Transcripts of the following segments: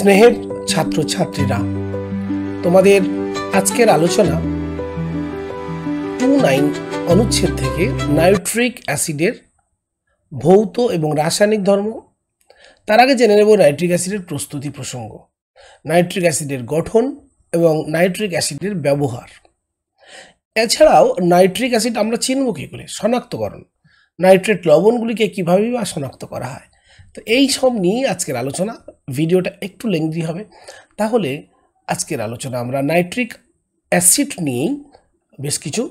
স্নেহের ছাত্রছাত্রীরা, তোমাদের আজকের আলোচনা 2.9 অনুচ্ছেদ থেকে নাইট্রিক অ্যাসিডের ভৌত এবং রাসায়নিক ধর্ম। তার আগে জেনে নেব নাইট্রিক অ্যাসিডের প্রস্তুতি প্রসঙ্গ, নাইট্রিক অ্যাসিডের গঠন এবং নাইট্রিক অ্যাসিডের ব্যবহার। এছাড়াও নাইট্রিক অ্যাসিড আমরা চিনব কী করে, শনাক্তকরণ, নাইট্রেট লবণগুলিকে কীভাবে বা শনাক্ত করা হয়। তো এই সব নিয়ে আজকের আলোচনা। ভিডিওটা একটু লেংদি হবে, তাহলে আজকের আলোচনা আমরা নাইট্রিক অ্যাসিড নিয়েই বেশ কিছু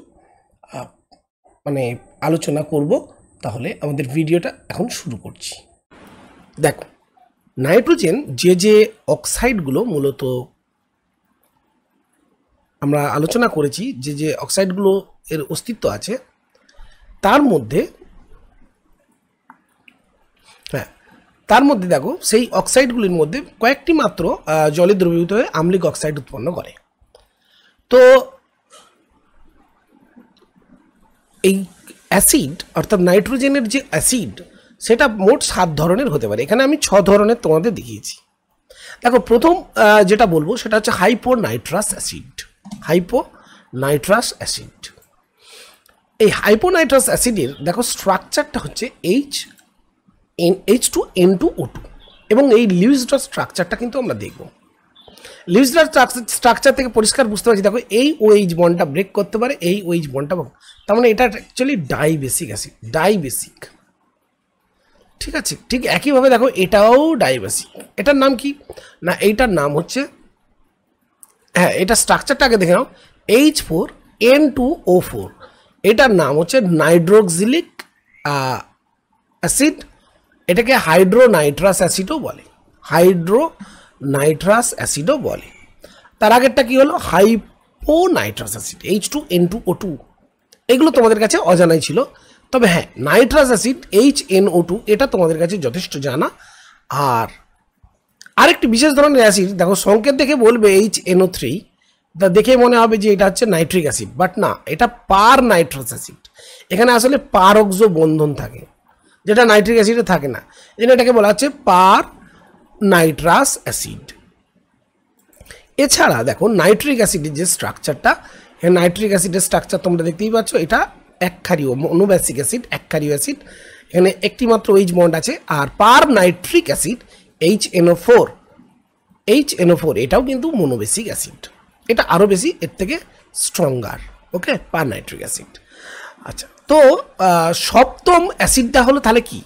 আলোচনা করব। তাহলে আমাদের ভিডিওটা এখন শুরু করছি। দেখো, নাইট্রোজেন যে অক্সাইডগুলো মূলত আমরা আলোচনা করেছি, যে অক্সাইডগুলো এর অস্তিত্ব আছে, তার মধ্যে দেখো সেই অক্সাইডগুলির মধ্যে কয়েকটি মাত্র জলে দ্রবীভূত হয়ে আম্লিক অক্সাইড উৎপন্ন করে। তো এই অ্যাসিড অর্থাৎ নাইট্রোজেনের যে অ্যাসিড সেটা মোট 7 ধরনের হতে পারে। এখানে আমি 6 ধরনের তোমাদের দেখিয়েছি। দেখো, প্রথম যেটা বলবো সেটা হচ্ছে হাইপোনাইট্রাস অ্যাসিড। হাইপোনাইট্রাস অ্যাসিড, এই হাইপোনাইট্রাস অ্যাসিডের দেখো স্ট্রাকচারটা হচ্ছে H2N2O2 এবং এই লিউইস ডট স্ট্রাকচারটা কিন্তু আমরা দেখব। লিউইস ডট স্ট্রাকচার থেকে পরিষ্কার বুঝতে পারছি, দেখো এই OH বন্ডটা ব্রেক করতে পারে, এই OH বন্ডটা, তার মানে এটা অ্যাকচুয়ালি ডাইবেসিক অ্যাসিড, ডাইবেসিক। ঠিক আছে, ঠিক একইভাবে দেখো এটাও ডাইবেসিক। এটার নাম কি না, এইটার নাম হচ্ছে, এটা স্ট্রাকচারটা আগে দেখে নাও, H4N2O4। এটার নাম হচ্ছে নাইট্রোক্সিলিক অ্যাসিড। এটাকে হাইড্রোনাইট্রাস অ্যাসিডও বলে, হাইড্রোনাইট্রাস অ্যাসিডও বলে। তার আগেরটা কি হলো, হাইপোনাইট্রাস অ্যাসিড, H2N2O2। এগুলো তোমাদের কাছে অজানাই ছিল, তবে হ্যাঁ, নাইট্রাস অ্যাসিড HNO2 এটা তোমাদের কাছে যথেষ্ট জানা। আর আরেকটি বিশেষ ধরনের অ্যাসিড, দেখো সংকেত দেখে বলবে HNO3, তা দেখে মনে হবে যে এটা হচ্ছে নাইট্রিক অ্যাসিড, বাট না, এটা পার নাইট্রাস অ্যাসিড। এখানে আসলে পারক্সো বন্ধন থাকে, যেটা নাইট্রিক অ্যাসিডে থাকে না, এই জন্য এটাকে বলা হচ্ছে পার নাইট্রাস অ্যাসিড। এছাড়া দেখো নাইট্রিক অ্যাসিডের যে স্ট্রাকচারটা, নাইট্রিক অ্যাসিডের স্ট্রাকচার তোমরা দেখতেই পাচ্ছ, এটা একক্ষারীয় মনোবেসিক অ্যাসিড, একক্ষারীয় অ্যাসিড। এখানে একটি মাত্র OH বন্ড আছে। আর পার নাইট্রিক অ্যাসিড HNO4 এটাও কিন্তু মনোবেসিক অ্যাসিড, এটা আরও বেশি এর থেকে স্ট্রঙ্গার। ওকে, পার নাইট্রিক অ্যাসিড। আচ্ছা, তো সপ্তম অ্যাসিডটা হলো তাহলে কি,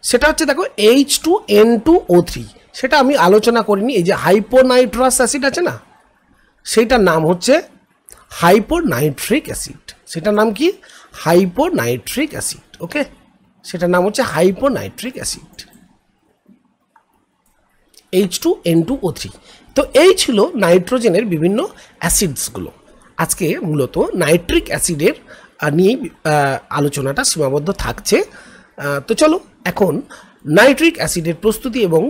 সেটা হচ্ছে দেখো H2N2O3। সেটা আমি আলোচনা করিনি। এই যে হাইপোনাইট্রাস অ্যাসিড আছে না, সেইটার নাম হচ্ছে হাইপোনাইট্রিক অ্যাসিড। সেটার নাম কি, হাইপোনাইট্রিক অ্যাসিড। ওকে, সেটার নাম হচ্ছে হাইপোনাইট্রিক অ্যাসিড, H2N2O3। তো এই ছিল নাইট্রোজেনের বিভিন্ন অ্যাসিডসগুলো। আজকে মূলত নাইট্রিক অ্যাসিডের নিয়েই আলোচনাটা সীমাবদ্ধ থাকছে। তো চলো এখন নাইট্রিক অ্যাসিডের প্রস্তুতি এবং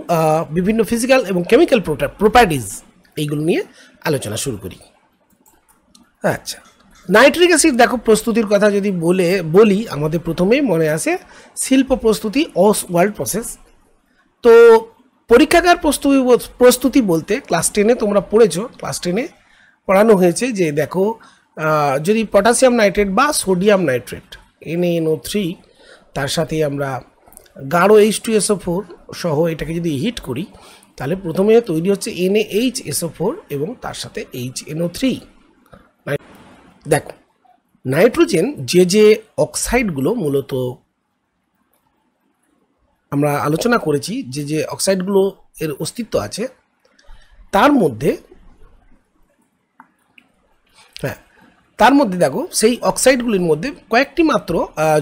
বিভিন্ন ফিজিক্যাল এবং কেমিক্যাল প্রপার্টিজ এইগুলো নিয়ে আলোচনা শুরু করি। আচ্ছা, নাইট্রিক অ্যাসিড দেখো প্রস্তুতির কথা যদি বলি, আমাদের প্রথমেই মনে আসে শিল্প প্রস্তুতি, অসওয়াল্ড প্রসেস। তো পরীক্ষাগার প্রস্তুতি বলতে ক্লাস 10-এ তোমরা পড়েছো, ক্লাস 10-এ পড়ানো হয়েছে যে দেখো, যদি পটাশিয়াম নাইট্রেট বা সোডিয়াম নাইট্রেট NaNO3 তার সাথে আমরা গাঢ় H2SO4 সহ এটাকে যদি হিট করি, তাহলে প্রথমে তৈরি হচ্ছে NaHSO4 এবং তার সাথে HNO3। দেখো, নাইট্রোজেন যে অক্সাইডগুলো মূলত আমরা আলোচনা করেছি, যে অক্সাইডগুলো এর অস্তিত্ব আছে, তার মধ্যে দেখো সেই অক্সাইডগুলির মধ্যে কয়েকটি মাত্র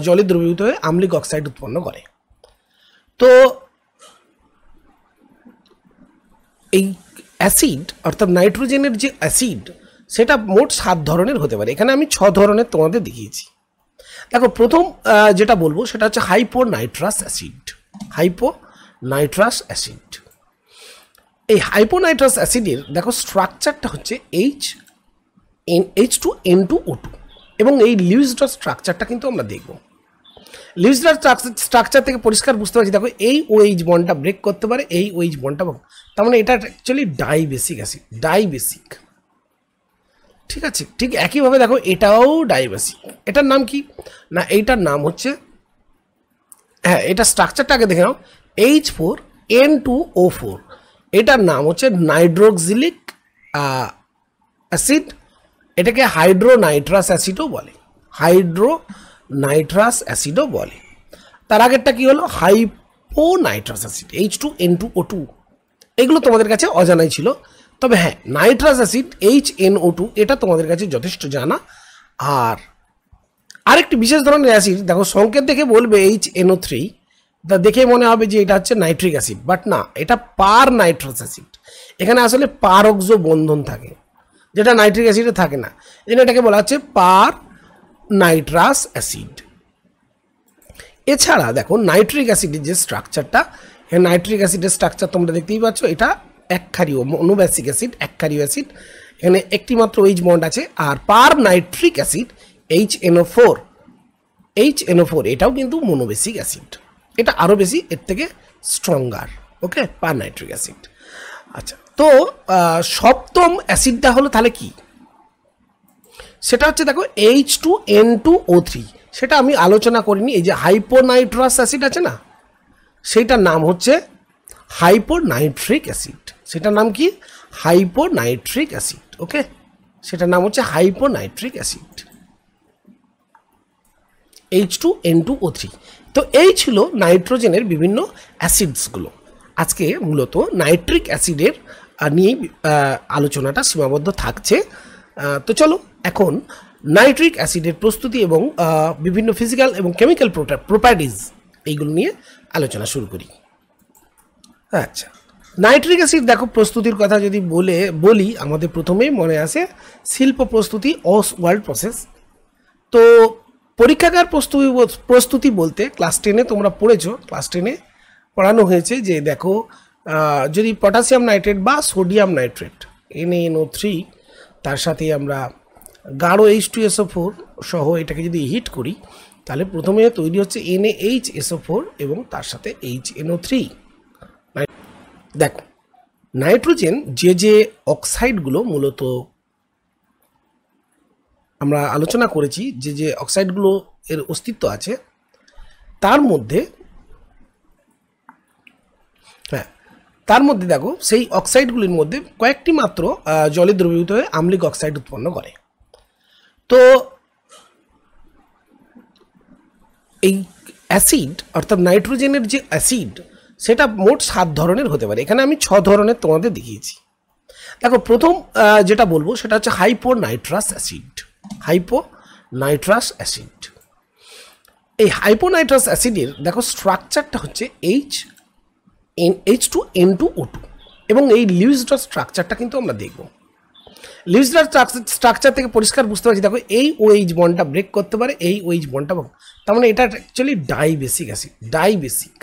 জলে দ্রবীভূত হয়ে আম্লিক অক্সাইড উৎপন্ন করে। তো এই অ্যাসিড অর্থাৎ নাইট্রোজেনের যে অ্যাসিড সেটা মোট 7 ধরনের হতে পারে। এখানে আমি 6 ধরনের তোমাদের দেখিয়েছি। দেখো, প্রথম যেটা বলবো সেটা হচ্ছে হাইপোনাইট্রাস অ্যাসিড। হাইপোনাইট্রাস অ্যাসিড, এই হাইপোনাইট্রাস অ্যাসিডের দেখো স্ট্রাকচারটা হচ্ছে H2N2O2 এবং এই লিউইস ডট স্ট্রাকচারটা কিন্তু আমরা দেখব। লিউজডার স্ট্রাকচার থেকে পরিষ্কার বুঝতে পারছি, দেখো এই ওএইচ বন্ডটা ব্রেক করতে পারে, এই ওএইচ বন্ডটা, তার মানে এটা অ্যাকচুয়ালি ডাইবেসিক অ্যাসিড, ডাইবেসিক। ঠিক আছে, ঠিক একইভাবে দেখো এটাও ডাইবেসিক। এটার নাম কি না, এইটার নাম হচ্ছে, হ্যাঁ এটা স্ট্রাকচারটা আগে দেখে নাও, H4N2O4, এটার নাম হচ্ছে নাইট্রোক্সিলিক অ্যাসিড। এটাকে হাইড্রোনাইট্রাস অ্যাসিডও বলে, হাইড্রোনাইট্রাস অ্যাসিডও বলে। তার আগেরটা কি হলো, হাইপোনাইট্রাস অ্যাসিড, H2N2O2। এগুলো তোমাদের কাছে অজানাই ছিল, তবে হ্যাঁ নাইট্রাস অ্যাসিড HNO2 এটা তোমাদের কাছে যথেষ্ট জানা। আর আরেকটি বিশেষ ধরনের অ্যাসিড, দেখো সংকেত দেখে বলবে HNO3, তা দেখে মনে হবে যে এটা হচ্ছে নাইট্রিক অ্যাসিড, বাট না, এটা পার নাইট্রাস অ্যাসিড। এখানে আসলে পারক্সো বন্ধন থাকে, যেটা নাইট্রিক অ্যাসিডে থাকে না, এই জন্য এটাকে বলা হচ্ছে পার নাইট্রাস অ্যাসিড। এছাড়া দেখো নাইট্রিক অ্যাসিডের যে স্ট্রাকচারটা, নাইট্রিক অ্যাসিডের স্ট্রাকচার তোমরা দেখতেই পাচ্ছ, এটা একক্ষারীয় মনোবেসিক অ্যাসিড, একক্ষারীয় অ্যাসিড, এখানে একটি মাত্র এইচ বন্ড আছে। আর পার নাইট্রিক অ্যাসিড HNO4 এটাও কিন্তু মনোবেসিক অ্যাসিড, এটা আরও বেশি এর থেকে স্ট্রঙ্গার। ওকে, পার নাইট্রিক অ্যাসিড। আচ্ছা, তো সপ্তম অ্যাসিডটা হলো তাহলে কি, সেটা হচ্ছে দেখো H2N2O3, সেটা আমি আলোচনা করিনি। এই যে হাইপোনাইট্রাস অ্যাসিড আছে না, সেইটার নাম হচ্ছে হাইপোনাইট্রিক অ্যাসিড। সেটার নাম কি, হাইপোনাইট্রিক অ্যাসিড। ওকে, সেটার নাম হচ্ছে হাইপোনাইট্রিক অ্যাসিড, H2N2O3। তো এই ছিল নাইট্রোজেনের বিভিন্ন অ্যাসিডসগুলো। আজকে মূলত নাইট্রিক অ্যাসিডের নিয়েই আলোচনাটা সীমাবদ্ধ থাকছে। তো চলো এখন নাইট্রিক অ্যাসিডের প্রস্তুতি এবং বিভিন্ন ফিজিক্যাল এবং কেমিক্যাল প্রপার্টিজ এইগুলো নিয়ে আলোচনা শুরু করি। আচ্ছা, নাইট্রিক অ্যাসিড দেখো প্রস্তুতির কথা যদি বলি, আমাদের প্রথমেই মনে আসে শিল্প প্রস্তুতি, অসওয়াল্ড প্রসেস। তো পরীক্ষাগার প্রস্তুতি বলতে ক্লাস 10-এ তোমরা পড়েছো, ক্লাস 10-এ পড়ানো হয়েছে যে দেখো যদি পটাশিয়াম নাইট্রেট বা সোডিয়াম নাইট্রেট NaNO3 তার সাথে আমরা গাঢ় H2SO4 সহ এটাকে যদি হিট করি, তাহলে প্রথমে তৈরি হচ্ছে NaHSO4 এবং তার সাথে HNO3। দেখো নাইট্রোজেন যে অক্সাইডগুলো মূলত আমরা আলোচনা করেছি, যে অক্সাইডগুলো এর অস্তিত্ব আছে, তার মধ্যে দেখো সেই অক্সাইডগুলির মধ্যে কয়েকটি মাত্র জলে দ্রবীভূত হয়ে আম্লিক অক্সাইড উৎপন্ন করে। তো এই অ্যাসিড অর্থাৎ নাইট্রোজেনের যে অ্যাসিড, সেটা মোট 7 ধরনের হতে পারে। এখানে আমি 6 ধরনের তোমাদের দেখিয়েছি। দেখো প্রথম যেটা বলবো সেটা হচ্ছে হাইপোনাইট্রাস অ্যাসিড। হাইপোনাইট্রাস অ্যাসিড, এই হাইপোনাইট্রাস অ্যাসিডের দেখো স্ট্রাকচারটা হচ্ছে H2N2O2 এবং এই লিউজডার স্ট্রাকচারটা কিন্তু আমরা দেখব। লিউজডার স্ট্রাকচার থেকে পরিষ্কার বুঝতে পারছি, দেখো এই ওএইচ বন্ডটা ব্রেক করতে পারে, এই ওএইচ বন্ডটা, তার মানে এটা অ্যাকচুয়ালি ডাইবেসিক অ্যাসিড, ডাইবেসিক।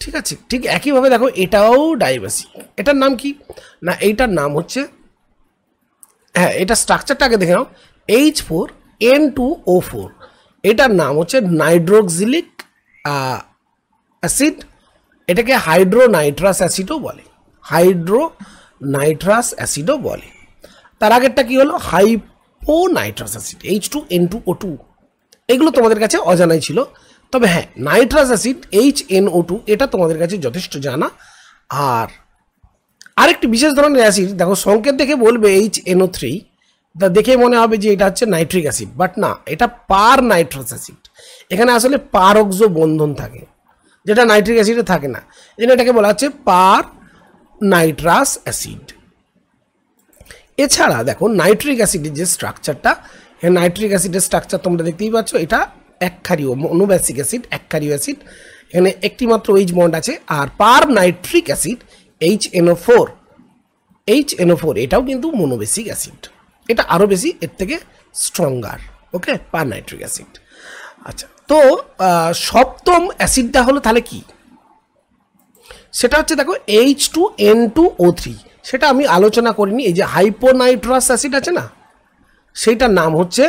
ঠিক আছে, ঠিক একইভাবে দেখো এটাও ডাইবেসিক। এটার নাম কি না, এইটার নাম হচ্ছে, হ্যাঁ এটা স্ট্রাকচারটা আগে দেখে নাও, H4N2O4, এটার নাম হচ্ছে নাইট্রোক্সিলিক অ্যাসিড। এটাকে হাইড্রোনাইট্রাস অ্যাসিডও বলে, হাইড্রোনাইট্রাস অ্যাসিডও বলে। তার আগেরটা কি হলো, হাইপোনাইট্রাস অ্যাসিড, H2N2O2। এগুলো তোমাদের কাছে অজানাই ছিল, তবে হ্যাঁ নাইট্রাস অ্যাসিড HNO2 এটা তোমাদের কাছে যথেষ্ট জানা। আর আরেকটি বিশেষ ধরনের অ্যাসিড, দেখো সংকেত দেখে বলবে HNO3, তা দেখে মনে হবে যে এটা হচ্ছে নাইট্রিক অ্যাসিড, বাট না, এটা পার নাইট্রাস অ্যাসিড। এখানে আসলে পারক্সো বন্ধন থাকে, যেটা নাইট্রিক অ্যাসিডে থাকে না, এই জন্য এটাকে বলা হচ্ছে পার নাইট্রাস অ্যাসিড। এছাড়া দেখো নাইট্রিক অ্যাসিডের যে স্ট্রাকচারটা, নাইট্রিক অ্যাসিডের স্ট্রাকচার তোমরা দেখতেই পাচ্ছ, এটা একক্ষারীয় মনোবেসিক অ্যাসিড, একক্ষারীয় অ্যাসিড, এখানে একটি মাত্র এইচ বন্ড আছে। আর পার নাইট্রিক অ্যাসিড HNO4 এটাও কিন্তু মনোবেসিক অ্যাসিড, এটা আরও বেশি এর থেকে স্ট্রঙ্গার। ওকে, পার নাইট্রিক অ্যাসিড। আচ্ছা, তো সপ্তম অ্যাসিডটা হলো তাহলে কি, সেটা হচ্ছে দেখো H2N2O3, সেটা আমি আলোচনা করিনি। এই যে হাইপোনাইট্রাস অ্যাসিড আছে না, সেইটার নাম হচ্ছে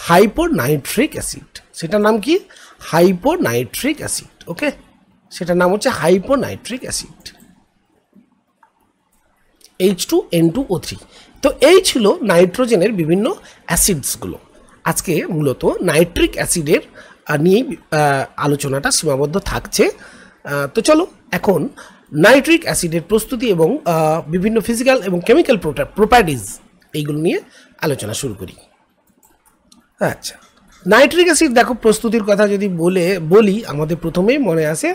হাইপোনাইট্রিক অ্যাসিড। সেটার নাম কি? হাইপোনাইট্রিক অ্যাসিড। ওকে, সেটার নাম হচ্ছে হাইপোনাইট্রিক অ্যাসিড, H2N2O3। তো এই ছিল নাইট্রোজেনের বিভিন্ন অ্যাসিডসগুলো। আজকে মূলত নাইট্রিক অ্যাসিডের নিয়েই আলোচনাটা সীমাবদ্ধ থাকছে। তো চলো এখন নাইট্রিক অ্যাসিডের প্রস্তুতি এবং বিভিন্ন ফিজিক্যাল এবং কেমিক্যাল প্রপার্টিজ এইগুলো নিয়ে আলোচনা শুরু করি। আচ্ছা, নাইট্রিক অ্যাসিড দেখো, প্রস্তুতির কথা যদি বলি আমাদের প্রথমেই মনে আসে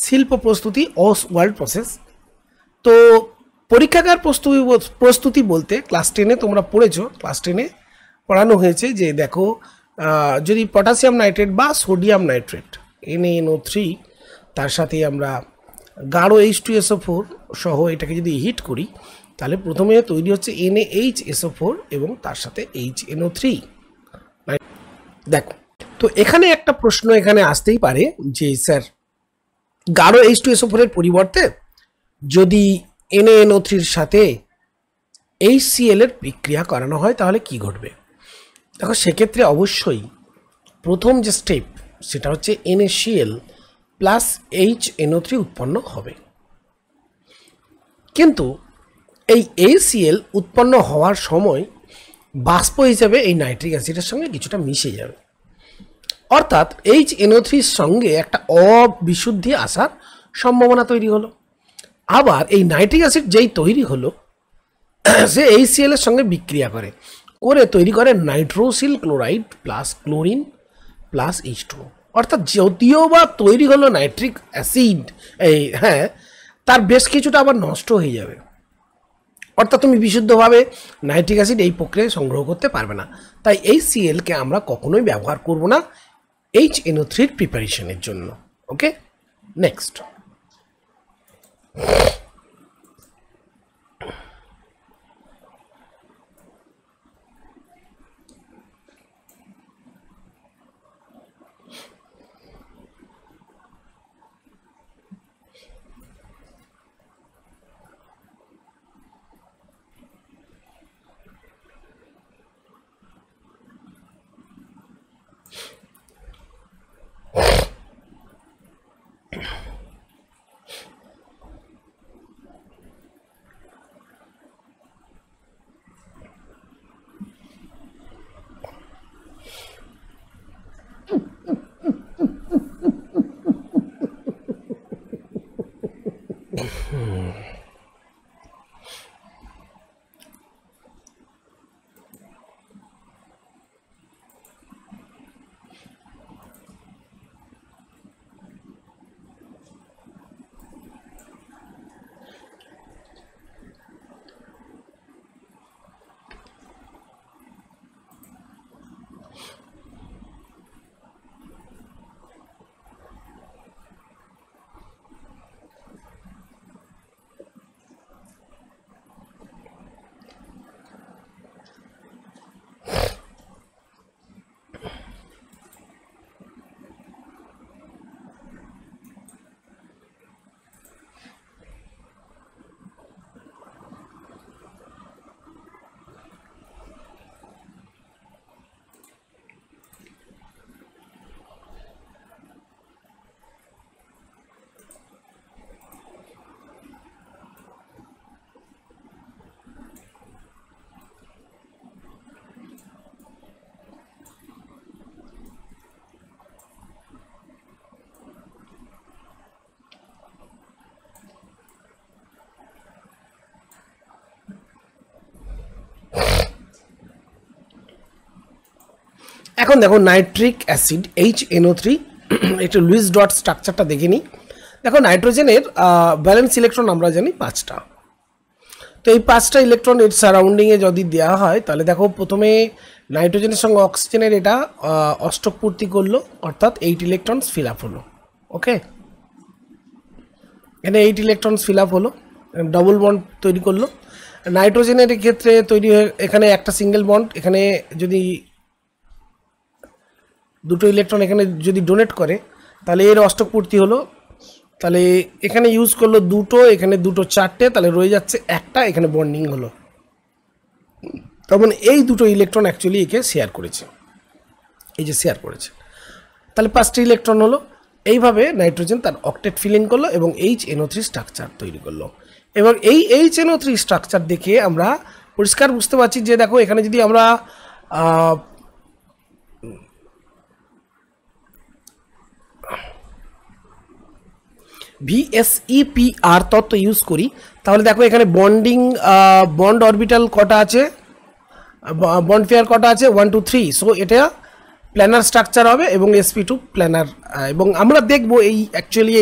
শিল্প প্রস্তুতি, ওয়ার্ল্ড প্রসেস। তো পরীক্ষাগার প্রস্তুতি বলতে ক্লাস 10-এ তোমরা পড়েছো, ক্লাস 10-এ পড়ানো হয়েছে যে দেখো যদি পটাশিয়াম নাইট্রেট বা সোডিয়াম নাইট্রেট NaNO3 তার সাথে আমরা গাঢ় H2SO4 সহ এটাকে যদি হিট করি তাহলে প্রথমে তৈরি হচ্ছে NaHSO4 এবং তার সাথে HNO3। দেখো, তো এখানে একটা প্রশ্ন এখানে আসতেই পারে যে স্যার গাঢ় H2SO4 এর পরিবর্তে যদি NaNO3-র সাথে HCl এর বিক্রিয়া করানো হয় তাহলে কি ঘটবে? দেখো, সেক্ষেত্রে অবশ্যই প্রথম যে স্টেপ সেটা হচ্ছে NaCl প্লাস HNO3 উৎপন্ন হবে, কিন্তু এই HCl উৎপন্ন হওয়ার সময় বাষ্প হিসেবে এই নাইট্রিক অ্যাসিডের সঙ্গে কিছুটা মিশে যাবে, অর্থাৎ HNO3-র সঙ্গে একটা অবিশুদ্ধি আসার সম্ভাবনা তৈরি হলো। আবার এই নাইট্রিক অ্যাসিড যেই তৈরি হলো সে HCl এর সঙ্গে বিক্রিয়া করে তৈরি করে nitrosyl chloride plus chlorine plus H2O, অর্থাৎ যদিও বা তৈরি হলো নাইট্রিক অ্যাসিড তার বেশ কিছুটা আবার নষ্ট হয়ে যাবে, অর্থাৎ তুমি বিশুদ্ধভাবে নাইট্রিক অ্যাসিড এই প্রক্রিয়ায় সংগ্রহ করতে পারবে না। তাই HCl-কে আমরা কখনোই ব্যবহার করব না HNO3-র প্রিপারেশনের জন্য। ওকে, নেক্সট। এখন দেখো নাইট্রিক অ্যাসিড HNO3 একটু লুইস ডট স্ট্রাকচারটা দেখে নিই। দেখো, নাইট্রোজেনের ব্যালেন্স ইলেকট্রন আমরা জানি 5টা। তো এই 5টা ইলেকট্রন এর সারাউন্ডিংয়ে যদি দেওয়া হয় তাহলে দেখো প্রথমে নাইট্রোজেনের সঙ্গে অক্সিজেনের এটা অষ্টক পূর্তি করলো, অর্থাৎ 8 ইলেকট্রনস ফিল আপ হলো। ওকে, এখানে 8 ইলেকট্রনস ফিল আপ হলো, ডবল বন্ড তৈরি করলো। নাইট্রোজেনের ক্ষেত্রে তৈরি হয়ে এখানে একটা সিঙ্গেল বন্ড, এখানে যদি দুটো ইলেকট্রন এখানে যদি ডোনেট করে তাহলে এর অষ্টক পূর্তি হলো। তাহলে এখানে ইউজ করলো দুটো, এখানে দুটো 4টে, তাহলে রয়ে যাচ্ছে একটা, এখানে বন্ডিং হলো। তখন এই দুটো ইলেকট্রন অ্যাকচুয়ালি একে শেয়ার করেছে। এই যে শেয়ার করেছে, তাহলে 5টি ইলেকট্রন হলো। এইভাবে নাইট্রোজেন তার অক্টেট ফিলিং করলো এবং HNO3 স্ট্রাকচার তৈরি করলো। এবং এই HNO3 স্ট্রাকচার দেখে আমরা পরিষ্কার বুঝতে পারছি যে দেখো এখানে যদি আমরা VSEPR তত্ত্ব ইউজ করি, তাহলে দেখো এখানে বন্ড অরবিটাল কটা আছে, বন্ড পেয়ার কটা আছে, 1 2 3। সো এটা প্ল্যানার স্ট্রাকচার হবে এবং sp2 প্ল্যানার। এবং আমরা দেখব এই অ্যাকচুয়ালি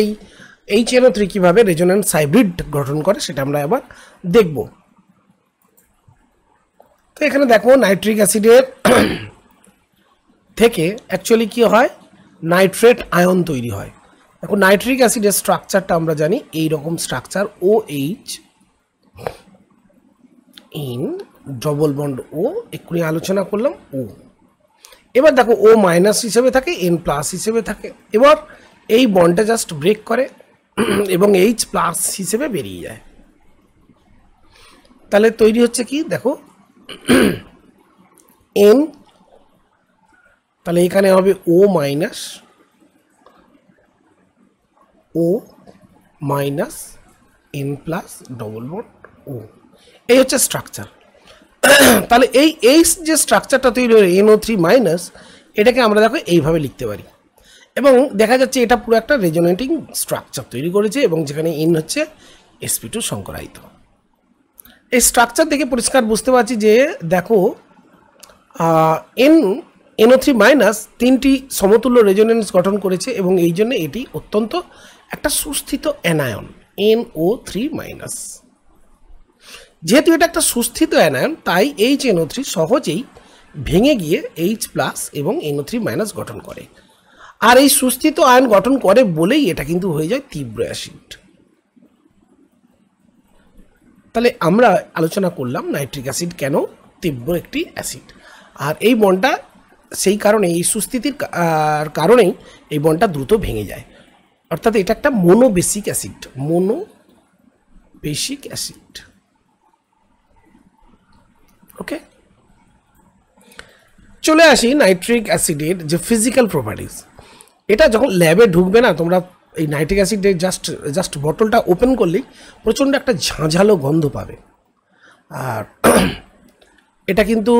এই HNO3 কীভাবে রেজোন্যান্স হাইব্রিড গঠন করে সেটা আমরা আবার দেখব। তো এখানে দেখো নাইট্রিক অ্যাসিডের থেকে অ্যাকচুয়ালি কী হয়, নাইট্রেট আয়ন তৈরি হয়। দেখো নাইট্রিক অ্যাসিডের স্ট্রাকচারটা আমরা জানি এই রকম structure, OH in double bond O, এক্ষুনি আলোচনা করলাম O। এবার দেখো O মাইনাস হিসেবে থাকে, N প্লাস হিসেবে থাকে। এবার এই বন্ডটা জাস্ট ব্রেক করে এবং H প্লাস হিসেবে বেরিয়ে যায়। তাহলে তৈরি হচ্ছে কি দেখো N, তাহলে এখানে হবে O minus N plus double bond O, এই হচ্ছে স্ট্রাকচার। তাহলে এই যে স্ট্রাকচারটা তৈরি হলো NO3 মাইনাস, এটাকে আমরা দেখো এইভাবে লিখতে পারি এবং দেখা যাচ্ছে এটা পুরো একটা রেজোনেটিং স্ট্রাকচার তৈরি করেছে এবং যেখানে N হচ্ছে sp2 সংকরায়িত। এই স্ট্রাকচার দেখে পরিষ্কার বুঝতে পারছি যে দেখো NO3 মাইনাস 3টি সমতুল্য রেজোনেন্স গঠন করেছে এবং এই জন্য এটি অত্যন্ত একটা সুস্থিত অ্যানায়ন NO3 মাইনাস। যেহেতু এটা একটা সুস্থিত অ্যানায়ন তাই HNO3 সহজেই ভেঙে গিয়ে H প্লাস এবং NO3 মাইনাস গঠন করে। আর এই সুস্থিত আয়ন গঠন করে বলেই এটা কিন্তু হয়ে যায় তীব্র অ্যাসিড। তাহলে আমরা আলোচনা করলাম নাইট্রিক অ্যাসিড কেন তীব্র একটি অ্যাসিড, আর এই বন্ডটা সেই কারণে, এই সুস্থিতির কারণেই এই বন্ডটা দ্রুত ভেঙে যায়। অর্থাৎ এটা একটা মোনোবেসিক অ্যাসিড, ওকে। চলে আসি নাইট্রিক অ্যাসিডের যে ফিজিক্যাল প্রপার্টিজ। এটা যখন ল্যাবে ঢুকবে না তোমরা, এই নাইট্রিক অ্যাসিডের জাস্ট বোতলটা ওপেন করলেই প্রচণ্ড একটা ঝাঁঝালো গন্ধ পাবে। আর এটা কিন্তু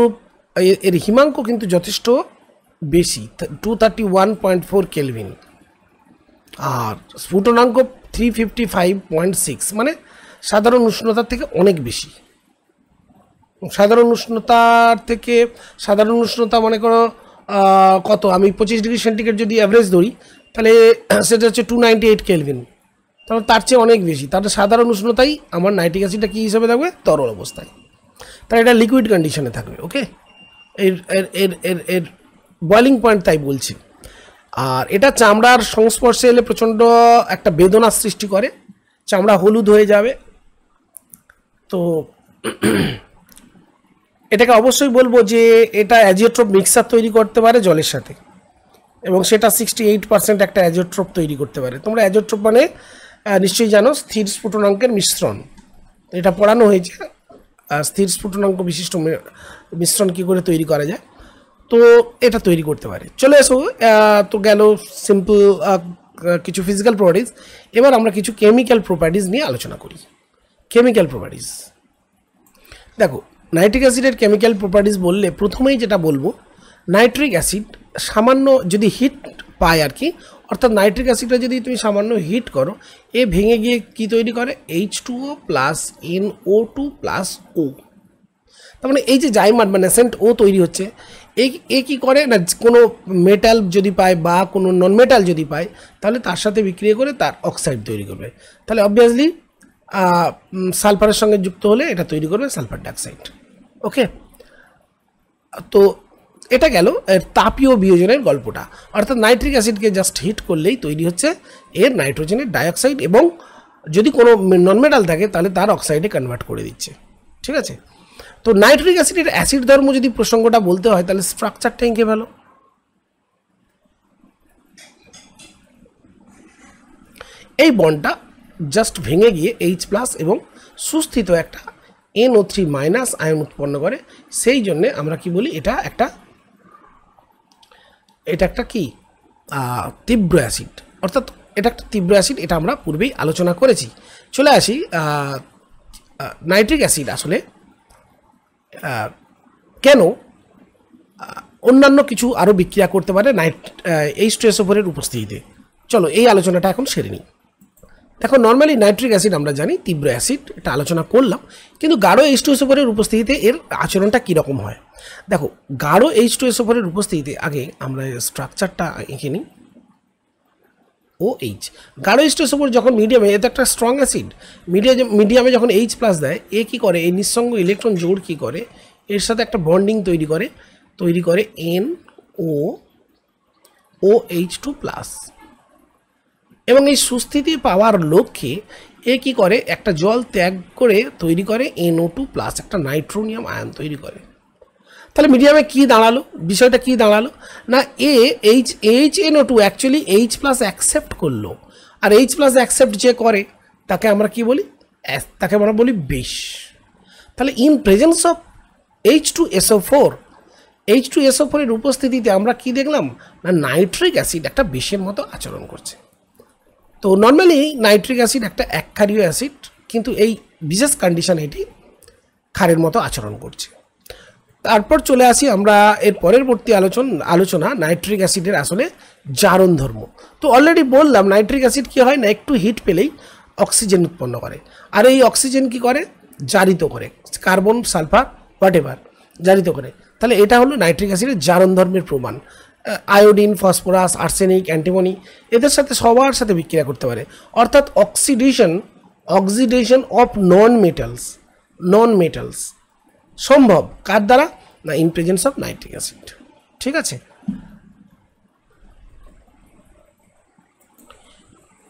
এর হিমাঙ্ক কিন্তু যথেষ্ট বেশি, 231.4 কেলভিন, আর স্ফুটনাঙ্ক 355.6, মানে সাধারণ উষ্ণতার থেকে অনেক বেশি। সাধারণ উষ্ণতা মনে করো কত, আমি 25 ডিগ্রি সেন্টিগ্রেড যদি অ্যাভারেজ ধরি তাহলে সেটা হচ্ছে 298 কেলভিন, তাহলে তার চেয়ে অনেক বেশি। তাহলে সাধারণ উষ্ণতাই আমার নাইট্রিক অ্যাসিডটা কী হিসেবে থাকবে, তরল অবস্থায়, তাহলে এটা লিকুইড কন্ডিশনে থাকবে। ওকে, এর বয়লিং পয়েন্ট তাই বলছি। আর এটা চামড়ার সংস্পর্শে এলে প্রচণ্ড একটা বেদনার সৃষ্টি করে, চামড়া হলুদ হয়ে যাবে। তো এটাকে অবশ্যই বলবো যে এটা অ্যাজিওট্রপ মিক্সার তৈরি করতে পারে জলের সাথে, এবং সেটা 68% একটা অ্যাজিওট্রপ তৈরি করতে পারে। তোমরা অ্যাজিওট্রপ মানে নিশ্চয়ই জানো, স্থির স্ফুটনাঙ্কের মিশ্রণ, এটা পড়ানো হয়েছে। স্থির স্ফুটনাঙ্ক বিশিষ্ট মিশ্রণ কী করে তৈরি করা যায়, তো এটা তৈরি করতে পারে। চলে এসো, তো গেল সিম্পল কিছু ফিজিক্যাল প্রপার্টিজ। এবার আমরা কিছু কেমিক্যাল প্রপার্টিজ নিয়ে আলোচনা করি। কেমিক্যাল প্রপার্টিজ দেখো, নাইট্রিক অ্যাসিডের কেমিক্যাল প্রপার্টিজ বললে প্রথমেই যেটা বলবো, নাইট্রিক অ্যাসিড সামান্য যদি হিট পায় আর কি, অর্থাৎ নাইট্রিক অ্যাসিডটা যদি তুমি সামান্য হিট করো, এ ভেঙে গিয়ে কি তৈরি করে, H2O plus NO2 plus O। তার মানে এই যে জাইমার বা ন্যাসেন্ট ও তৈরি হচ্ছে, এ কী করে না, কোনো মেটাল যদি পায় বা কোনো নন মেটাল যদি পায় তাহলে তার সাথে বিক্রিয়া করে তার অক্সাইড তৈরি করবে। তাহলে অবভিয়াসলি সালফারের সঙ্গে যুক্ত হলে এটা তৈরি করবে সালফার ডাইঅক্সাইড। ওকে, তো এটা গেল তাপীয় বিয়োজনের গল্পটা। অর্থাৎ নাইট্রিক অ্যাসিডকে জাস্ট হিট করলেই তৈরি হচ্ছে এর নাইট্রোজেনের ডাইঅক্সাইড, এবং যদি কোনো নন মেটাল থাকে তাহলে তার অক্সাইডে কনভার্ট করে দিচ্ছে। ঠিক আছে, তো নাইট্রিক অ্যাসিডের অ্যাসিড ধর্ম যদি প্রসঙ্গটা বলতে হয় তাহলে স্ট্রাকচারটা এঁকে ভালো। এই বন্ডটা জাস্ট ভেঙে গিয়ে H প্লাস এবং সুস্থিত একটা NO3 মাইনাস আয়ন উৎপন্ন করে, সেই জন্যে আমরা কি বলি, এটা একটা এটা একটা কি তীব্র অ্যাসিড, অর্থাৎ এটা একটা তীব্র অ্যাসিড, এটা আমরা পূর্বেই আলোচনা করেছি। চলে আসি নাইট্রিক অ্যাসিড আসলে কেন অন্যান্য কিছু আরও বিক্রিয়া করতে পারে H2SO4 উপস্থিতিতে। চলো এই আলোচনাটা এখন সেরে নিই। দেখো নর্মালি নাইট্রিক অ্যাসিড আমরা জানি তীব্র অ্যাসিড, এটা আলোচনা করলাম, কিন্তু গাঢ় H2SO4 উপস্থিতিতে এর আচরণটা কীরকম হয়। দেখো গাঢ় H2SO4 উপস্থিতিতে আগে আমরা স্ট্রাকচারটা এঁকে নিই। OH গাঢ় H2SO4 যখন মিডিয়ামে, এটা একটা স্ট্রং অ্যাসিড, মিডিয়ামে যখন H+ দেয়, এ কী করে, এই নিঃসঙ্গ ইলেকট্রন জোড় কী করে, এর সাথে একটা বন্ডিং তৈরি করে NOOH2+, এবং এই সুস্থিতি পাওয়ার লক্ষ্যে এ কী করে, একটা জল ত্যাগ করে তৈরি করে NO2+, একটা নাইট্রোনিয়াম আয়ন তৈরি করে। তাহলে মিডিয়ামে কী দাঁড়ালো, বিষয়টা কী দাঁড়ালো না, HNO2 অ্যাকচুয়ালি H+ অ্যাকসেপ্ট করলো, আর H+ অ্যাকসেপ্ট যে করে তাকে আমরা কি বলি, তাকে আমরা বলি বিষ। তাহলে ইন প্রেজেন্স অফ H2SO4 এর উপস্থিতিতে আমরা কি দেখলাম না, নাইট্রিক অ্যাসিড একটা বিষের মতো আচরণ করছে। তো নর্মালি নাইট্রিক অ্যাসিড একটা একক্ষারীয় অ্যাসিড, কিন্তু এই বিশেষ কন্ডিশন এটি ক্ষারের মতো আচরণ করছে। তারপর চলে আসি আমরা এর পরবর্তী আলোচনা নাইট্রিক অ্যাসিডের আসলে জারণ ধর্ম। তো অলরেডি বললাম নাইট্রিক অ্যাসিড কী হয় না, একটু হিট পেলেই অক্সিজেন উৎপন্ন করে, আর এই অক্সিজেন কি করে, জারিত করে, কার্বন সালফার হোয়াটএভার জারিত করে। তাহলে এটা হলো নাইট্রিক অ্যাসিডের জারণ ধর্মের প্রমাণ। আয়োডিন, ফসফরাস, আর্সেনিক, অ্যান্টিমনি এদের সাথে সবার সাথে বিক্রিয়া করতে পারে, অর্থাৎ অক্সিডেশন অফ নন মেটালস সম্ভব কার দ্বারা না, in presence of nitric acid. ঠিক আছে,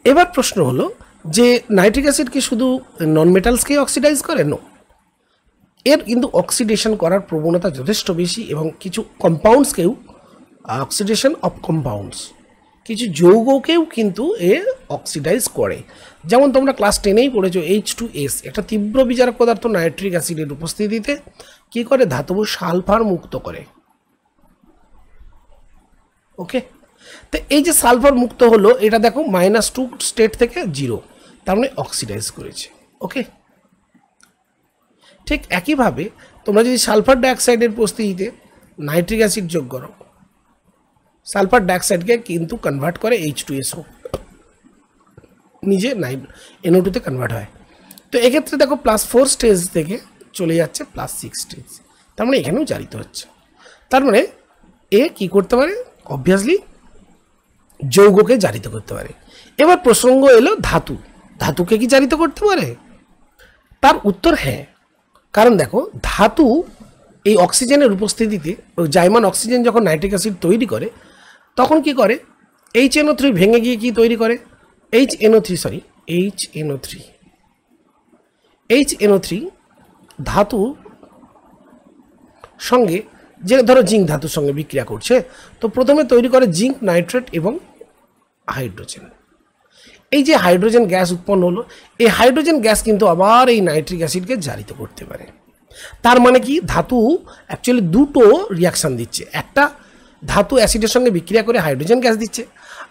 এবার প্রশ্ন হলো যে নাইট্রিক অ্যাসিড কি শুধু নন মেটালসকেই অক্সিডাইজ করে? নো, এর কিন্তু অক্সিডেশন করার প্রবণতা যথেষ্ট বেশি, এবং কিছু কম্পাউন্ডসকেও অক্সিডেশন অফ কম্পাউন্ডস, কিছু যৌগকেও কিন্তু এ অক্সিডাইজ করে। যেমন তোমরা ক্লাস 10-এই পড়েছো H2S, একটা তীব্র বিজারক পদার্থ নাইট্রিক অ্যাসিডের উপস্থিতিতে কী করে, ধাতব সালফার মুক্ত করে। ওকে, তো এই যে সালফার মুক্ত হলো, এটা দেখো -2 স্টেট থেকে 0, তার মানে অক্সিডাইজ করেছে। ওকে, ঠিক একইভাবে তোমরা যদি সালফার ডাইঅক্সাইডের উপস্থিতিতে নাইট্রিক অ্যাসিড যোগ করো, সালফার ডাইঅক্সাইডকে কিন্তু কনভার্ট করে H2SO, নিজে NO2-তে কনভার্ট হয়। তো এক্ষেত্রে দেখো +4 স্টেজ থেকে চলে যাচ্ছে +6 স্টেজ, তার মানে এখানেও জারিত হচ্ছে। তার মানে এ কি করতে পারে, অবভিয়াসলি যৌগকে জারিত করতে পারে। এবার প্রসঙ্গ এলো ধাতুকে কি জারিত করতে পারে? তার উত্তর হ্যাঁ, কারণ দেখো ধাতু এই অক্সিজেনের উপস্থিতিতে, জাইমান অক্সিজেন যখন নাইট্রিক অ্যাসিড তৈরি করে, তখন কি করে, HNO3 ভেঙে গিয়ে কি তৈরি করে, HNO3 ধাতু সঙ্গে, যে ধরো জিঙ্ক ধাতুর সঙ্গে বিক্রিয়া করছে, তো প্রথমে তৈরি করে জিঙ্ক নাইট্রেট এবং হাইড্রোজেন। এই যে হাইড্রোজেন গ্যাস উৎপন্ন হলো, এই হাইড্রোজেন গ্যাস কিন্তু আবার এই নাইট্রিক অ্যাসিডকে জারিত করতে পারে। তার মানে কি, ধাতু অ্যাকচুয়ালি দুটো রিয়াকশান দিচ্ছে, একটা ধাতু অ্যাসিডের সঙ্গে বিক্রিয়া করে হাইড্রোজেন গ্যাস দিচ্ছে,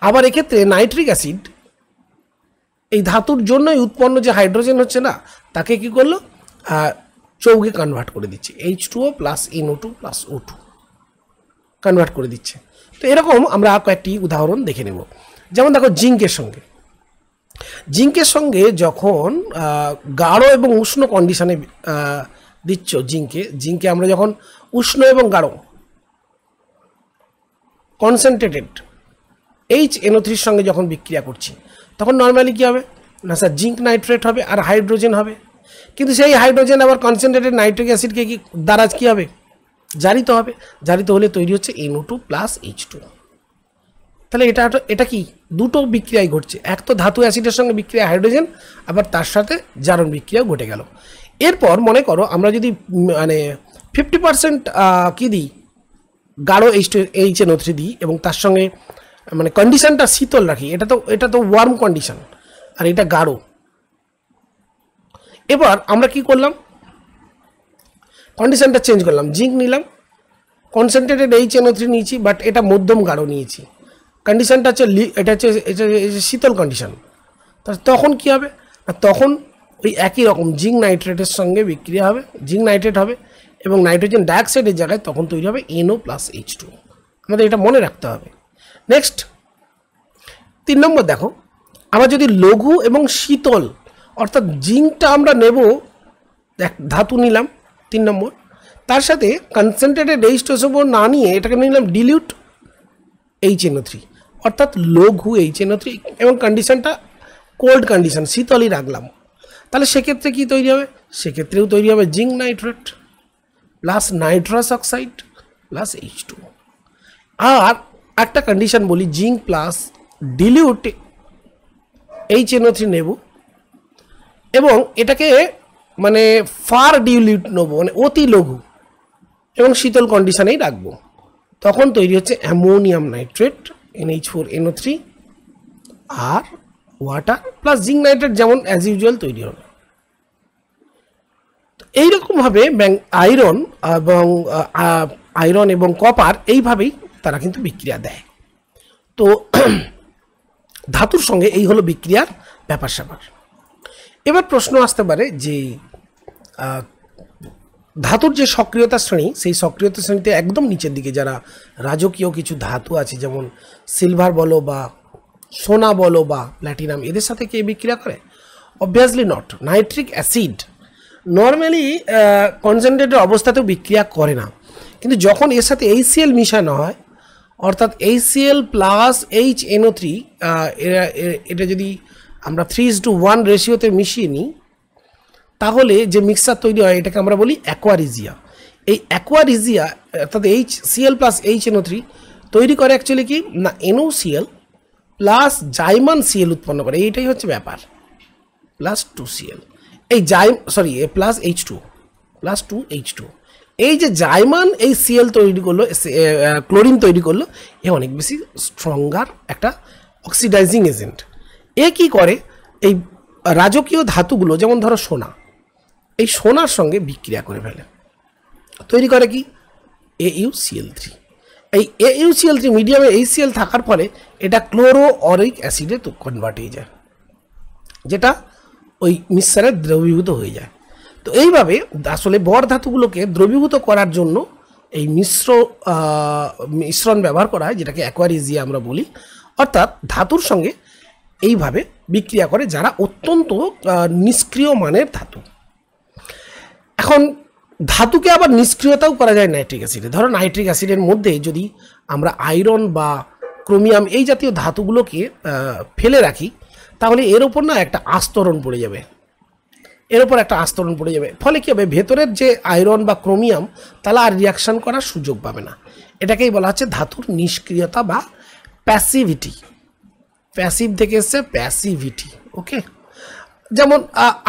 আবার এক্ষেত্রে নাইট্রিক অ্যাসিড এই ধাতুর জন্যই উৎপন্ন যে হাইড্রোজেন হচ্ছে না, তাকে কি করলো, যৌগে কনভার্ট করে দিচ্ছে, H2O + NO2 + O2 কনভার্ট করে দিচ্ছে। তো এরকম আমরা কয়েকটি উদাহরণ দেখে নেব। যেমন দেখো জিঙ্কের সঙ্গে যখন গাঢ় এবং উষ্ণ কন্ডিশনে দিচ্ছ, জিঙ্কে আমরা যখন উষ্ণ এবং গাঢ় কনসেন্ট্রেটেড HNO3 সঙ্গে যখন বিক্রিয়া করছি, তখন নর্মালি কী হবে না স্যার, জিঙ্ক নাইট্রেট হবে আর হাইড্রোজেন হবে, কিন্তু সেই হাইড্রোজেন আবার কনসেন্ট্রেটেড নাইট্রিক অ্যাসিডকে কি দ্বারা কী হবে, জারিত হবে। জারিত হলে তৈরি হচ্ছে NO2 + H2। তাহলে এটা কি, দুটো বিক্রিয়াই ঘটছে, এক তো ধাতু অ্যাসিডের সঙ্গে বিক্রিয়া হাইড্রোজেন, আবার তার সাথে জারণ বিক্রিয়াও ঘটে গেল। এরপর মনে করো আমরা যদি মানে 50% কী দিই, গাঢ় HNO3 দিই, এবং তার সঙ্গে মানে কন্ডিশনটা শীতল রাখি, এটা তো ওয়ার্ম কন্ডিশন, আর এটা গাঢ়। এবার আমরা কি করলাম, কন্ডিশনটা চেঞ্জ করলাম, জিঙ্ক নিলাম, কনসেন্ট্রেটেড HNO3 নিয়েছি, বাট এটা মধ্যম গাঢ় নিয়েছি, কন্ডিশনটা হচ্ছে এটা শীতল কন্ডিশন। তখন কি হবে না, তখন ওই একই রকম জিঙ্ক নাইট্রেটের সঙ্গে বিক্রিয়া হবে, জিঙ্ক নাইট্রেট হবে এবং নাইট্রোজেন ডাইঅক্সাইডের জায়গায় তখন তৈরি হবে NO+H2। আমাদের এটা মনে রাখতে হবে। নেক্সট 3 নম্বর দেখো, আবার যদি লঘু এবং শীতল, অর্থাৎ জিঙ্কটা আমরা নেব, ধাতু নিলাম 3 নম্বর, তার সাথে কনসেন্ট্রেটেড H2SO4 না নিয়ে এটাকে নিলাম ডিলিউট HNO3, অর্থাৎ লঘু HNO3, এবং কন্ডিশনটা কোল্ড কন্ডিশন, শীতলই রাখলাম। তাহলে সেক্ষেত্রে কি তৈরি হবে, সেক্ষেত্রেও তৈরি হবে zinc nitrate plus nitrous oxide plus H2। আর একটা কন্ডিশন বলি, জিঙ্ক প্লাস ডিলিউট HNO3 নেব এবং এটাকে মানে ফার ডিলিউট নেব, মানে অতি লঘু এবং শীতল কন্ডিশনেই রাখবো, তখন তৈরি হচ্ছে অ্যামোনিয়াম নাইট্রেট NH4NO3 আর ওয়াটার প্লাস জিঙ্ক নাইট্রেট, যেমন অ্যাজ ইউজুয়াল তৈরি হবে। এইরকমভাবে আয়রন এবং কপার এইভাবেই তারা কিন্তু বিক্রিয়া দেয়। তো ধাতুর সঙ্গে এই হলো বিক্রিয়ার ব্যাপার স্যাপার। এবার প্রশ্ন আসতে পারে যে ধাতুর যে সক্রিয়তা শ্রেণী, সেই সক্রিয়তা শ্রেণীতে একদম নিচের দিকে যারা রাজকীয় কিছু ধাতু আছে, যেমন সিলভার বলো বা সোনা বলো বা প্ল্যাটিনাম, এদের সাথে কে বিক্রিয়া করে? Obviously not. Nitric acid normally concentrated অবস্থাতেও বিক্রিয়া করে না, কিন্তু যখন এর সাথে HCl মিশানো হয়, অর্থাৎ HCl প্লাস HNO3, এটা যদি আমরা 3:1 রেশিওতে মিশিয়ে নিই, তাহলে যে মিক্সচার তৈরি হয় এটাকে আমরা বলি অ্যাকোয়ারিজিয়া। এই অ্যাকোয়ারিজিয়া অর্থাৎ HCl প্লাস HNO3 তৈরি করে অ্যাকচুয়ালি কি না, NOCl প্লাস জাইমান Cl উৎপন্ন করে, এইটাই হচ্ছে ব্যাপার, প্লাস 2Cl, এই প্লাস H2 এই যে জাইমান এই Cl তৈরি করলো, ক্লোরিন তৈরি করলো, এ অনেক বেশি স্ট্রঙ্গার একটা অক্সিডাইজিং এজেন্ট। এ কি করে, এই রাজকীয় ধাতুগুলো, যেমন ধরো সোনা, এই সোনার সঙ্গে বিক্রিয়া করে ফেলে, তৈরি করে কি AuCl3। এই AuCl3 মিডিয়ামে HCl থাকার ফলে এটা ক্লোরো অরিক অ্যাসিডে কনভার্ট হয়ে যায়, যেটা ওই মিক্সচারে দ্রবীভূত হয়ে যায়। তো এইভাবে আসলে বর ধাতুগুলোকে দ্রবীভূত করার জন্য এই মিশ্রণ ব্যবহার করা হয়, যেটাকে অ্যাকোয়ারিজিয়া আমরা বলি, অর্থাৎ ধাতুর সঙ্গে এইভাবে বিক্রিয়া করে যারা অত্যন্ত নিষ্ক্রিয় মানের ধাতু। এখন ধাতুকে আবার নিষ্ক্রিয়তাও করা যায় নাইট্রিক অ্যাসিডে। ধরো নাইট্রিক অ্যাসিডের মধ্যে যদি আমরা আয়রন বা ক্রোমিয়াম এই জাতীয় ধাতুগুলোকে ফেলে রাখি, তাহলে এর ওপর না একটা আস্তরণ পড়ে যাবে, ফলে কী হবে, ভেতরের যে আয়রন বা ক্রোমিয়াম তাহলে আর রিয়াকশান করার সুযোগ পাবে না। এটাকেই বলা হচ্ছে ধাতুর নিষ্ক্রিয়তা বা প্যাসিভিটি। প্যাসিভ থেকে এসছে প্যাসিভিটি, ওকে। যেমন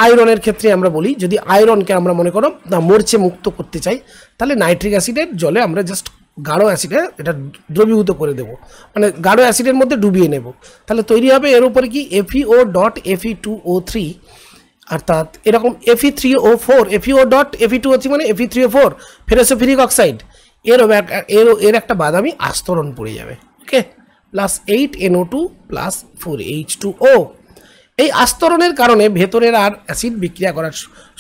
আয়রনের ক্ষেত্রে আমরা বলি, যদি আয়রনকে আমরা মনে করো মরচে মুক্ত করতে চাই, তাহলে নাইট্রিক অ্যাসিডের জলে আমরা জাস্ট গাঢ় অ্যাসিডে এটা দ্রবীভূত করে দেবো, মানে গাঢ় অ্যাসিডের মধ্যে ডুবিয়ে নেব, তাহলে তৈরি হবে এর উপরে কি FeO.Fe2O3, অর্থাৎ এরকম Fe3O4, FeO.Fe2O3 মানে Fe3O4 ফেরোসোফিরিক অক্সাইড, এর একটা বাদামি আস্তরণ পড়ে যাবে, ওকে, প্লাস 8NO2 প্লাস 4H2O। এই আস্তরণের কারণে ভেতরের আর অ্যাসিড বিক্রিয়া করার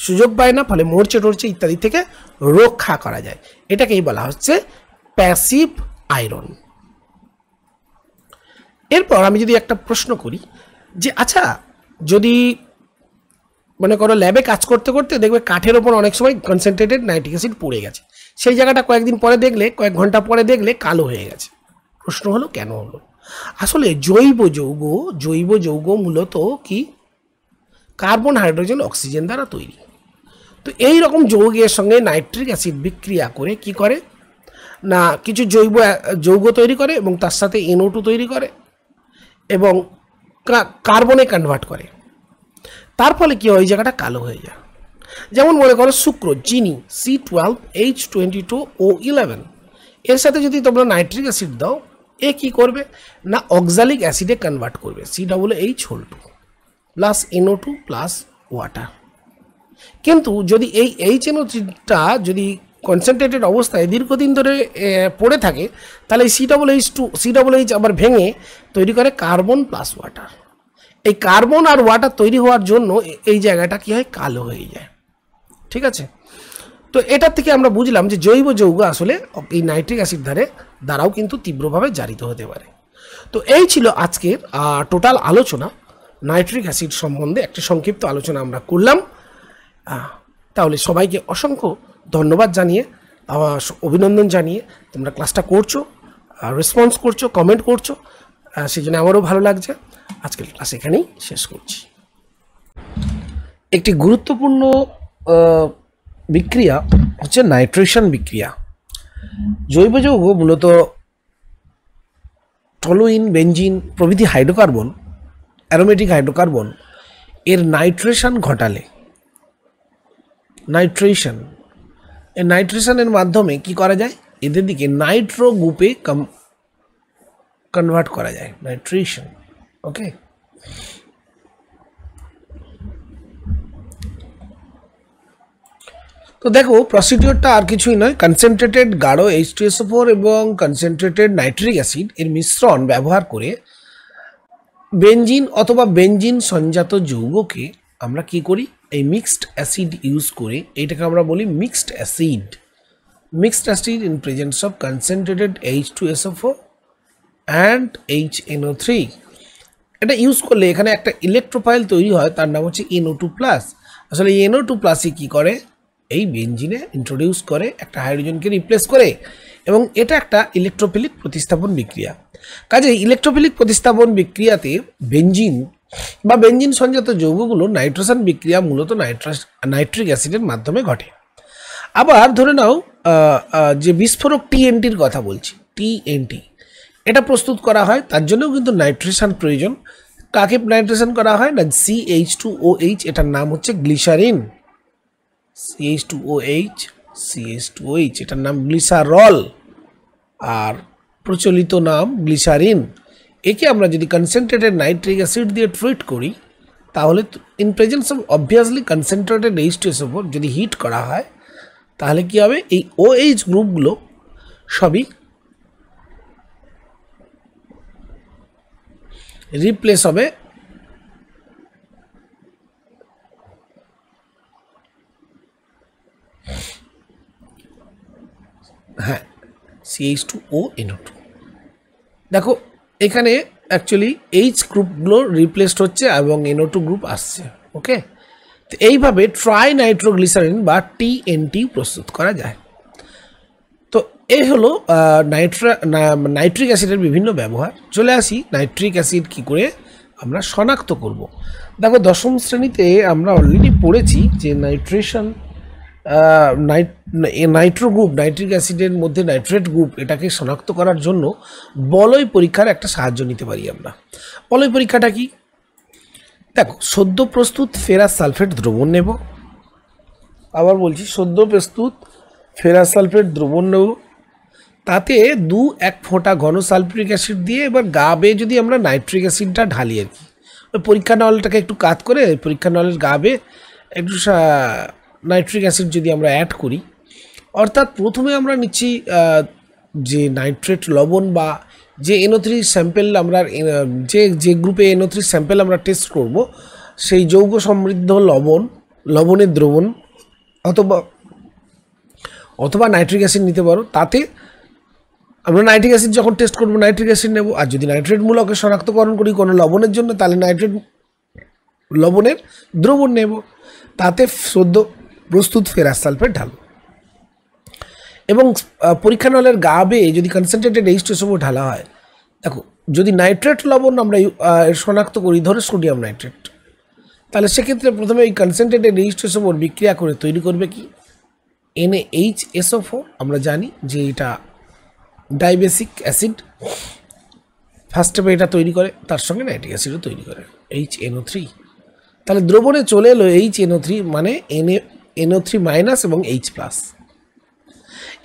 সুযোগ পায় না, ফলে মরচে টরচে ইত্যাদি থেকে রক্ষা করা যায়। এটাকেই বলা হচ্ছে প্যাসিভ আয়রন। এরপর আমি যদি একটা প্রশ্ন করি যে আচ্ছা, যদি মনে করো ল্যাবে কাজ করতে করতে দেখবে কাঠের ওপর অনেক সময় কনসেন্ট্রেটেড নাইট্রিক অ্যাসিড পড়ে গেছে, সেই জায়গাটা কয়েক ঘন্টা পরে দেখলে কালো হয়ে গেছে। প্রশ্ন হলো কেন হলো? আসলে জৈব যৌগ মূলত কি কার্বন, হাইড্রোজেন, অক্সিজেন দ্বারা তৈরি। তো এই রকম যৌগের সঙ্গে নাইট্রিক অ্যাসিড বিক্রিয়া করে কি করে না, কিছু যৌগ তৈরি করে এবং তার সাথে NO2 তৈরি করে এবং কার্বনে কনভার্ট করে। তার ফলে কি হয়, ওই জায়গাটা কালো হয়ে যায়। যেমন মনে করো সুক্রোজ, চিনি C12H22O11, এর সাথে যদি তোমরা নাইট্রিক অ্যাসিড দাও, এ কি করবে না অক্সালিক অ্যাসিডে কনভার্ট করবে, COOH2 plus NO2 plus water. কিন্তু যদি এই HNO3টা যদি কনসেন্ট্রেটেড অবস্থায় দীর্ঘদিন ধরে পড়ে থাকে, তাহলে এই COOH আবার ভেঙে তৈরি করে কার্বন প্লাস ওয়াটার। এই কার্বন আর ওয়াটার তৈরি হওয়ার জন্য এই জায়গাটা কি হয়, কালো হয়ে যায়। ঠিক আছে, তো এটার থেকে আমরা বুঝলাম যে জৈব যৌগ আসলে এই নাইট্রিক অ্যাসিড দ্বারাও কিন্তু তীব্রভাবে জারিত হতে পারে। তো এই ছিল আজকের টোটাল আলোচনা নাইট্রিক অ্যাসিড সম্বন্ধে, একটা সংক্ষিপ্ত আলোচনা আমরা করলাম। তাহলে সবাইকে অসংখ্য ধন্যবাদ জানিয়ে, অভিনন্দন জানিয়ে তোমরা ক্লাসটা করছো, রেসপন্স করছো, কমেন্ট করছো, সেই জন্য আমারও ভালো লাগছে। আজকের ক্লাস এখানেই শেষ করছি। একটি গুরুত্বপূর্ণ বিক্রিয়া হচ্ছে নাইট্রেশন বিক্রিয়া। জৈব যৌগ মূলত টলুইন, বেঞ্জিন প্রভৃতি হাইড্রোকার্বন, অ্যারোমেটিক হাইড্রোকার্বন এর নাইট্রেশন ঘটালে, এই নাইট্রেশনের মাধ্যমে কি করা যায়, এদের দিকে নাইট্রো গ্রুপে কনভার্ট করা যায়, নাইট্রেশন। ওকে, তো দেখো প্রসিডিওরটা আর কিছুই নয়, কনসেন্ট্রেটেড গাঢ় H2SO4 এবং কনসেন্ট্রেটেড নাইট্রিক অ্যাসিড এর মিশ্রণ ব্যবহার করে বেঞ্জিন অথবা বেঞ্জিন সংজাত যৌগকে আমরা কি করি, এই মিক্সড অ্যাসিড ইউজ করে, এইটাকে আমরা বলি mixed acid in presence of concentrated H2SO4 and HNO3। এটা ইউজ করলে এখানে একটা ইলেকট্রোফাইল তৈরি হয়, তার নাম হচ্ছে NO2+। আসলে NO2+ কি করে, এই বেঞ্জিনে ইন্ট্রোডিউস করে, একটা হাইড্রোজেনকে রিপ্লেস করে, এবং এটা একটা ইলেকট্রোফিলিক প্রতিস্থাপন বিক্রিয়া। কাজে ইলেকট্রোফিলিক প্রতিস্থাপন বিক্রিয়াতে বেঞ্জিন বা বেঞ্জিন সংজাত যৌগগুলো নাইট্রোজেন বিক্রিয়া মূলত নাইট্রিক অ্যাসিডের মাধ্যমে ঘটে। আবার ধরে নাও যে বিস্ফোরক TNTর কথা বলছি, TNT এটা প্রস্তুত করা হয়, তার জন্যও কিন্তু নাইট্রেশন প্রয়োজন। কাকে নাইট্রেশন করা হয় না, CH2OH, এটার নাম হচ্ছে গ্লিসারিন। CH2OH এটার নাম গ্লিসারল, আর প্রচলিত নাম গ্লিসারিন। একে আমরা যদি কনসেন্ট্রেটেড নাইট্রিক অ্যাসিড দিয়ে ট্রিট করি, তাহলে in presence of obviously concentrated H2SO4 যদি হিট করা হয়, তাহলে কি হবে, এই OH গ্রুপগুলো সবই রিপ্লেস হবে CH2ONO2। দেখো এখানে অ্যাকচুয়ালি H গ্রুপগুলো রিপ্লেসড হচ্ছে এবং NO2 গ্রুপ আসছে। ওকে, তো এইভাবে ট্রাইনাইট্রোগ্লিসারিন বা TNT প্রস্তুত করা যায়। তো এই হলো নাইট্রিক অ্যাসিডের বিভিন্ন ব্যবহার। চলে আসি নাইট্রিক অ্যাসিড কি করে আমরা শনাক্ত করব। দেখো দশম শ্রেণীতে আমরা অলরেডি পড়েছি যে নাইট্রো গ্রুপ, নাইট্রিক অ্যাসিডের মধ্যে নাইট্রেট গ্রুপ, এটাকে শনাক্ত করার জন্য বলয় পরীক্ষার একটা সাহায্য নিতে পারি আমরা। বলয় পরীক্ষাটা কি, দেখো সদ্য প্রস্তুত ফেরাস সালফেট দ্রবণ নেব, আবার বলছি সদ্য প্রস্তুত ফেরাস সালফেট দ্রবণ নেব, তাতে 2-1 ফোঁটা ঘন সালফিউরিক অ্যাসিড দিয়ে এবার গা বেয়ে যদি আমরা নাইট্রিক অ্যাসিডটা ঢালি আর কি, ওই পরীক্ষা নলটাকে একটু কাত করে পরীক্ষা নলের গা বেয়ে একটু নাইট্রিক অ্যাসিড যদি আমরা অ্যাড করি, অর্থাৎ প্রথমে আমরা নিচ্ছি যে নাইট্রেট লবণ বা যে NO3 স্যাম্পেল আমরা যে গ্রুপে NO3 স্যাম্পেল আমরা টেস্ট করব, সেই যৌগ সমৃদ্ধ লবণের দ্রবণ অথবা নাইট্রিক অ্যাসিড নিতে পারো। তাতে আমরা নাইট্রিক অ্যাসিড যখন টেস্ট করবো নাইট্রিক অ্যাসিড নেব, আর যদি নাইট্রেট মূলকে শনাক্তকরণ করি কোনো লবণের জন্য, তাহলে নাইট্রেট লবণের দ্রবণ নেব, তাতে সদ্য প্রস্তুত ফেরাস সালফেট ঢালব, এবং পরীক্ষা নলের গা বেয়ে যদি কনসেন্ট্রেটেড H2SO4 ঢালা হয়, দেখো যদি নাইট্রেট লবণ আমরা শনাক্ত করি, ধরো সোডিয়াম নাইট্রেট, তাহলে সেক্ষেত্রে প্রথমে এই কনসেন্ট্রেটেড H2SO4 বিক্রিয়া করে তৈরি করবে কি, NaHSO4। আমরা জানি যে এটা ডাইবেসিক অ্যাসিড, ফার্স্ট স্টেপে এটা তৈরি করে, তার সঙ্গে নাইট্রিক অ্যাসিডও তৈরি করে HNO3। তাহলে দ্রবণে চলে এলো HNO3, মানে NO3- এবং H+।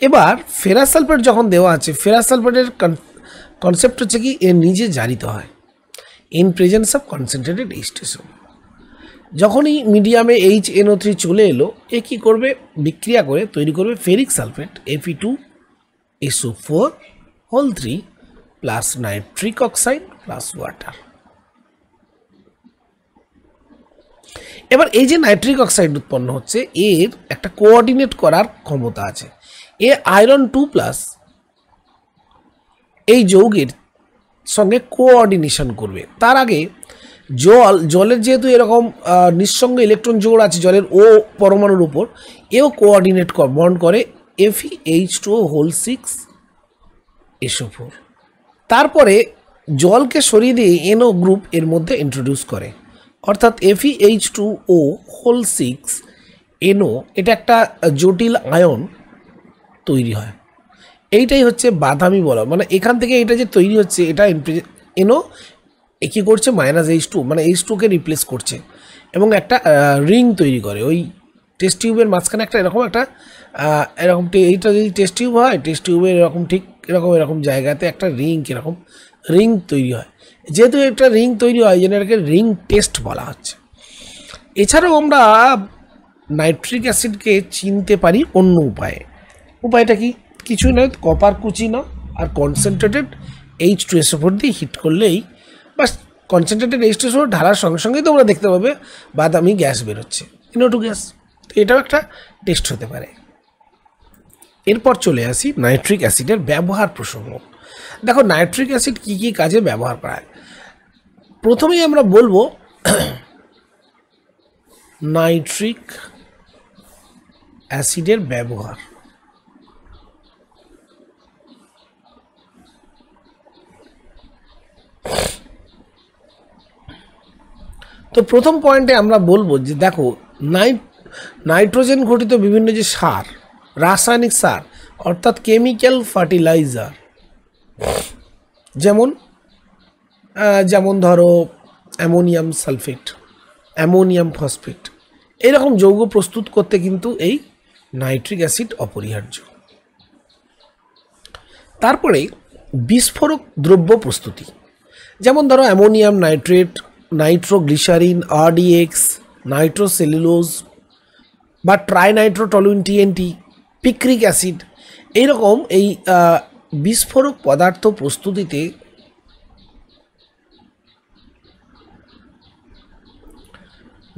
এবার ফেরাস সালফেট যখন দেওয়া আছে, ফেরাস সালফেটের কনসেপ্ট হচ্ছে কি, এর নিজে জারিত হয় in presence of concentrated H2SO4। যখনই মিডিয়ামে HNO3 চলে এলো, এ কী করবে, বিক্রিয়া করে তৈরি করবে ferric sulphate Fe2SO4 plus nitric oxide plus water. এবার এই যে নাইট্রিক অক্সাইড উৎপন্ন হচ্ছে, এর একটা কোঅর্ডিনেট করার ক্ষমতা আছে। এ আয়রন 2+ এই যৌগের সঙ্গে কোঅর্ডিনেশন করবে। তার আগে জলের যেহেতু এরকম নিঃসঙ্গ ইলেকট্রন জোড় আছে জলের ও পরমাণুর উপর, এও কোঅর্ডিনেট বন্ড করে Fe2O6SO4। তারপরে জলকে সরিয়ে দিয়ে NO গ্রুপ এর মধ্যে ইন্ট্রোডিউস করে, অর্থাৎ Fe2O6NO এটা একটা জটিল আয়ন তৈরি হয়। এইটাই হচ্ছে বাদামি বলা, মানে এখান থেকে এটা যে তৈরি হচ্ছে এটা NO কী করছে, -H2 মানে H2কে রিপ্লেস করছে এবং একটা রিং তৈরি করে। ওই টেস্ট টিউবের মাঝখানে একটা এরকম একটা এরকম, এইটা যদি টেস্ট টিউব হয়, টেস্ট টিউবের এরকম ঠিক এরকম জায়গাতে একটা এরকম রিং তৈরি হয়। যেহেতু একটা রিং তৈরি হয়, যেন এটাকে রিং টেস্ট বলা হচ্ছে। এছাড়াও আমরা নাইট্রিক অ্যাসিডকে চিনতে পারি অন্য উপায়ে। উপায়টা কি? কিছুই নয়, কপার কুচি নাও আর কনসেন্ট্রেটেড H2SO4 দিয়ে হিট করলেই বাস, কনসেন্ট্রেটেড H2SO4 ঢালার সঙ্গে সঙ্গেই তোমরা দেখতে পাবে বাদামি গ্যাস বেরোচ্ছে, NO2 গ্যাস। তো এটাও একটা টেস্ট হতে পারে। এরপর চলে আসি নাইট্রিক অ্যাসিডের ব্যবহার প্রসঙ্গ। দেখো নাইট্রিক অ্যাসিড কী কী কাজে ব্যবহার করা হয়। প্রথমেই আমরা বলবো নাইট্রিক অ্যাসিডের ব্যবহার। তো প্রথম পয়েন্টে আমরা বলবো যে দেখো নাইট্রোজেন ঘটিত বিভিন্ন যে সার, রাসায়নিক সার অর্থাৎ কেমিক্যাল ফার্টিলাইজার, যেমন ধরো অ্যামোনিয়াম সালফেট, অ্যামোনিয়াম ফসফেট, এরকম যৌগ প্রস্তুত করতে কিন্তু এই নাইট্রিক অ্যাসিড অপরিহার্য। তারপরে বিস্ফোরক দ্রব্য প্রস্তুতি, যেমন ধরো অ্যামোনিয়াম নাইট্রেট, নাইট্রোগ্লিসারিন, RDX, নাইট্রোসেলুলোজ বা ট্রাইনাইট্রোটলুইন TNT, পিক্রিক অ্যাসিড, এইরকম এই বিস্ফোরক পদার্থ প্রস্তুতিতে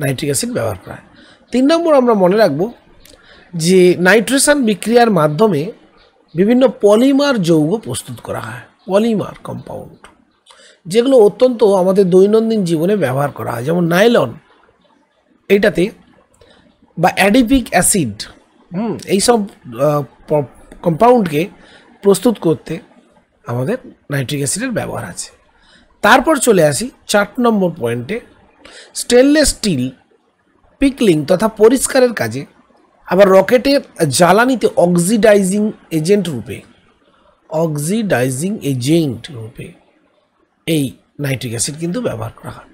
নাইট্রিক অ্যাসিড ব্যবহার করা হয়। 3 নম্বর আমরা মনে রাখবো যে নাইট্রেশন বিক্রিয়ার মাধ্যমে বিভিন্ন পলিমার যৌগ প্রস্তুত করা হয়, পলিমার কম্পাউন্ড, যেগুলো অত্যন্ত আমাদের দৈনন্দিন জীবনে ব্যবহার করা হয়। যেমন নাইলন, এইটাতে বা অ্যাডিপিক অ্যাসিড, এইসব কম্পাউন্ডকে প্রস্তুত করতে আমাদের নাইট্রিক অ্যাসিডের ব্যবহার আছে। তারপর চলে আসি 4 নম্বর পয়েন্টে, স্টেনলেস স্টিল পিকলিং তথা পরিষ্কারের কাজে, আবার রকেটের জ্বালানিতে অক্সিডাইজিং এজেন্ট রূপে এই নাইট্রিক অ্যাসিড কিন্তু ব্যবহার করা হয়।